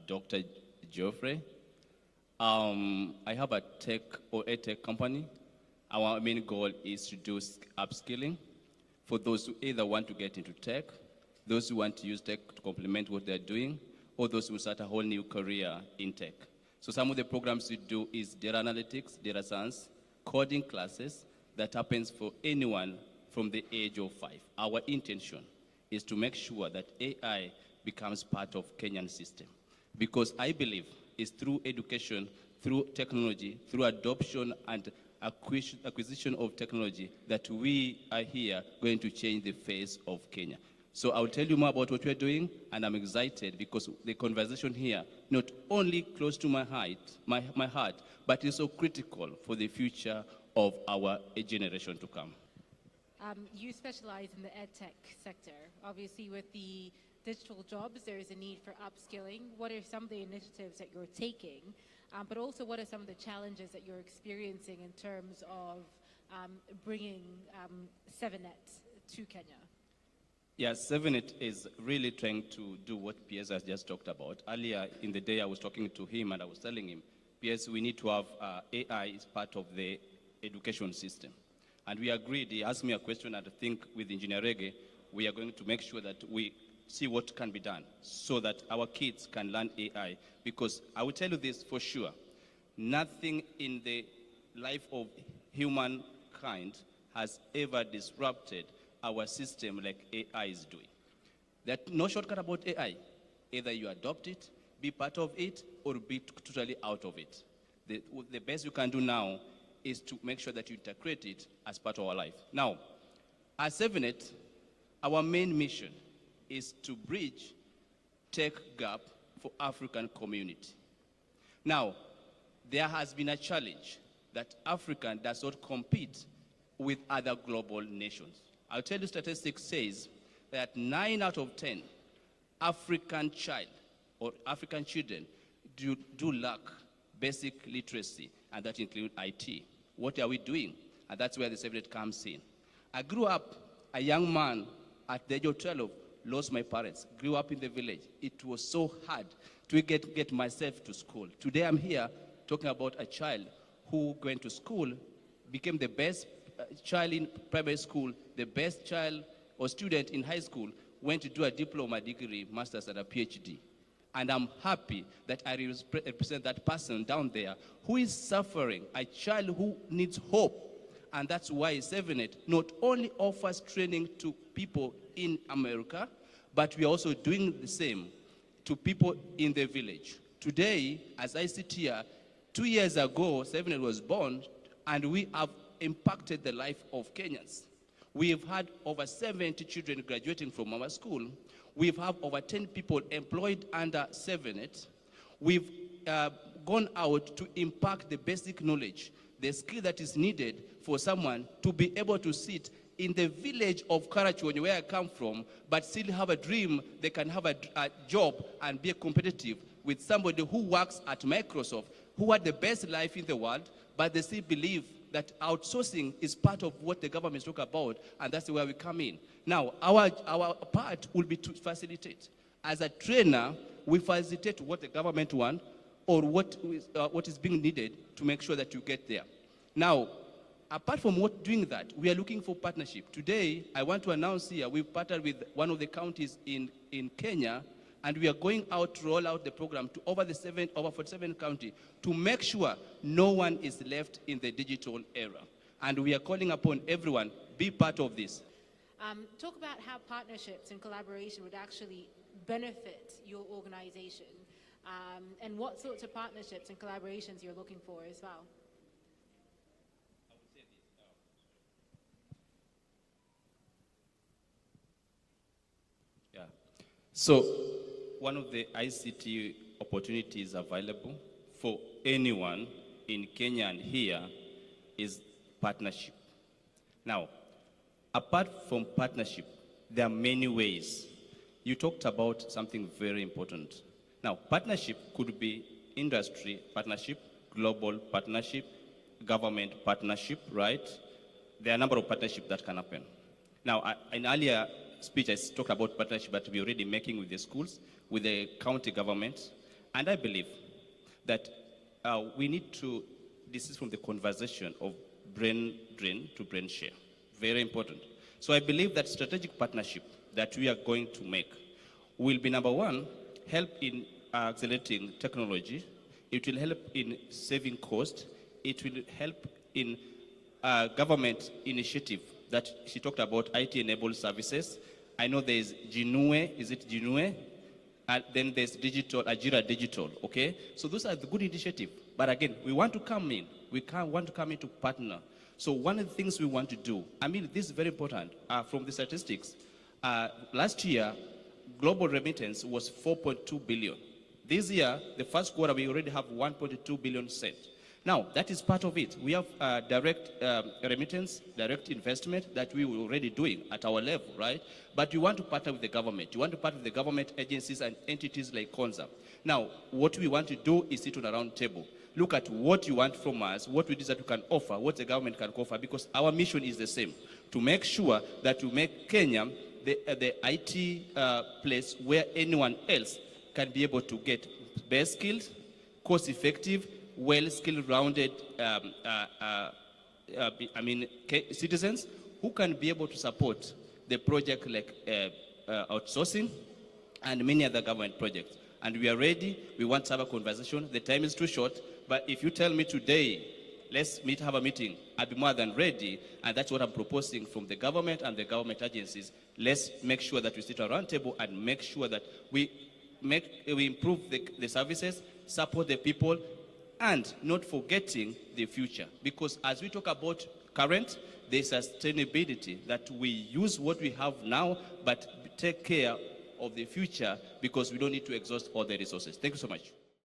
Dr. Geoffrey. I have a tech company. Our main goal is to do upskilling for those who either want to get into tech, those who want to use tech to complement what they're doing, or those who start a whole new career in tech. So some of the programs we do is data analytics, data science, coding classes that happens for anyone from the age of 5. Our intention is to make sure that AI becomes part of Kenyan system. Because I believe it's through education, through technology, through adoption and acquisition of technology that we are here going to change the face of Kenya. So I'll tell you more about what we're doing, and I'm excited because the conversation here, not only close to my heart, but is so critical for the future of our generation to come. You specialize in the edtech sector. Obviously, with the digital jobs, there is a need for upskilling. What are some of the initiatives that you're taking? But also, what are some of the challenges that you're experiencing in terms of bringing Sevenett to Kenya? Yeah, Sevenett is really trying to do what PS has just talked about. Earlier in the day, I was talking to him and I was telling him, PS, we need to have AI as part of the education system. And we agreed. He asked me a question, and I think with Engineer Rege, we are going to make sure that we see what can be done so that our kids can learn AI. Because I will tell you this for sure, nothing in the life of humankind has ever disrupted our system like AI is doing. There's no shortcut about AI. Either you adopt it, be part of it, or be totally out of it. The best you can do now is to make sure that you integrate it as part of our life. Now, at Sevenett, our main mission is to bridge tech gap for African community. Now, there has been a challenge that Africa does not compete with other global nations. I'll tell you, statistics says that 9 out of 10 African child or African children do lack basic literacy, and that includes IT. What are we doing? And that's where the Sevenett comes in. I grew up a young man at the age of 12, lost my parents, grew up in the village. It was so hard to get myself to school. Today I'm here talking about a child who went to school, became the best child in primary school, the best child or student in high school, went to do a diploma degree, master's and a PhD. And I'm happy that I represent that person down there who is suffering, a child who needs hope. And that's why Sevenett not only offers training to people in America, but we are also doing the same to people in the village. Today, as I sit here, 2 years ago, Sevenett was born, and we have impacted the life of Kenyans. We've had over 70 children graduating from our school. We've had over 10 people employed under Sevenett. We've gone out to impact the basic knowledge, the skill that is needed for someone to be able to sit in the village of Karachuonyo, where I come from, but still have a dream. They can have a job and be competitive with somebody who works at Microsoft, who had the best life in the world, but they still believe that outsourcing is part of what the government talk about, and that's where we come in. Now, our part will be to facilitate. As a trainer, we facilitate what the government wants or what is being needed to make sure that you get there. Now, apart from doing that, we are looking for partnership. Today, I want to announce here, we've partnered with one of the counties in Kenya, and we are going out to roll out the program to over 47 counties to make sure no one is left in the digital era. And we are calling upon everyone, be part of this. Talk about how partnerships and collaboration would actually benefit your organization, and what sorts of partnerships and collaborations you're looking for as well. Yeah. So one of the ICT opportunities available for anyone in Kenya and here is partnership. Now, apart from partnership, there are many ways. You talked about something very important. Now, partnership could be industry partnership, global partnership, government partnership, right? There are a number of partnerships that can happen. Now, in earlier speech, I talked about partnership that we're already making with the schools, with the county government, And I believe that we need to, this is from the conversation of brain drain to brain share. Very important. So I believe that strategic partnership that we are going to make will be, number one, help in accelerating technology. It will help in saving cost. It will help in government initiative that she talked about, IT-enabled services. I know there's Jinue, is it Jinue? And then there's digital, Ajira Digital, okay? So those are the good initiatives. But again, we want to come in. We want to come in to partner. So one of the things we want to do, I mean, this is very important. From the statistics, last year, global remittance was 4.2 billion. This year, the first quarter, we already have 1.2 billion sent. Now, that is part of it. We have direct remittance, direct investment that we were already doing at our level, right? But you want to partner with the government. You want to partner with the government agencies and entities like CONSA. Now, what we want to do is sit on a round table. Look at what you want from us, what it is that we can offer, what the government can offer, because our mission is the same, to make sure that we make Kenya the IT place where anyone else can be able to get best skilled, cost-effective, well-skilled, rounded, citizens who can be able to support the project like outsourcing and many other government projects. And we are ready. We want to have a conversation. The time is too short. But if you tell me today, let's have a meeting, I'll be more than ready. And that's what I'm proposing from the government and the government agencies. Let's make sure that we sit around the table and make sure that we improve the services, support the people, and not forgetting the future. Because as we talk about current, the sustainability, that we use what we have now, but take care of the future, because we don't need to exhaust all the resources. Thank you so much.